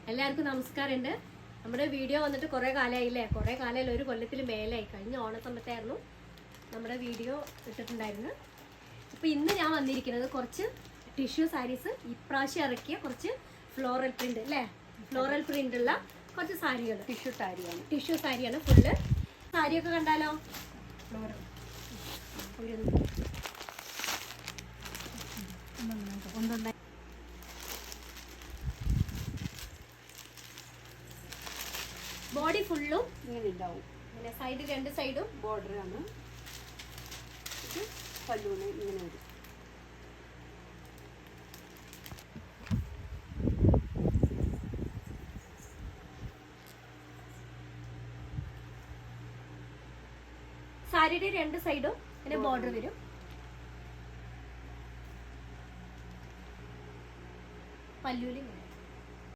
എല്ലാവർക്കും നമസ്കാരമുണ്ട്. നമ്മുടെ വീഡിയോ വന്നിട്ട് കുറേ കാലമായില്ലേ, കുറേ കാലമായില്ല, ഒരു കൊല്ലത്തിൽ മേലായി. കഴിഞ്ഞ ഓണസമയത്തായിരുന്നു നമ്മുടെ വീഡിയോ ഇട്ടിട്ടുണ്ടായിരുന്നു. അപ്പോൾ ഇന്ന് ഞാൻ വന്നിരിക്കുന്നത് കുറച്ച് ടിഷ്യൂ സാരീസ്, ഇപ്രാവശ്യം ഇറക്കിയ കുറച്ച് ഫ്ലോറൽ പ്രിന്റ് അല്ലേ, ഫ്ലോറൽ പ്രിന്റ് ഉള്ള കുറച്ച് സാരികൾ. ടിഷ്യൂ സാരിയാണ് ഫുള്ള്. സാരിയൊക്കെ കണ്ടാലോ? ബോഡി ഫുള്ളും ഇങ്ങനെ ഉണ്ടാവും. പിന്നെ സൈഡ് രണ്ട് സൈഡും ബോർഡറാണ്. ഇത് പല്ലൂന് ഇങ്ങനെ വരും. സാരിയുടെ രണ്ട് സൈഡും പിന്നെ ബോർഡർ വരും. പല്ലൂല് ഇങ്ങനെ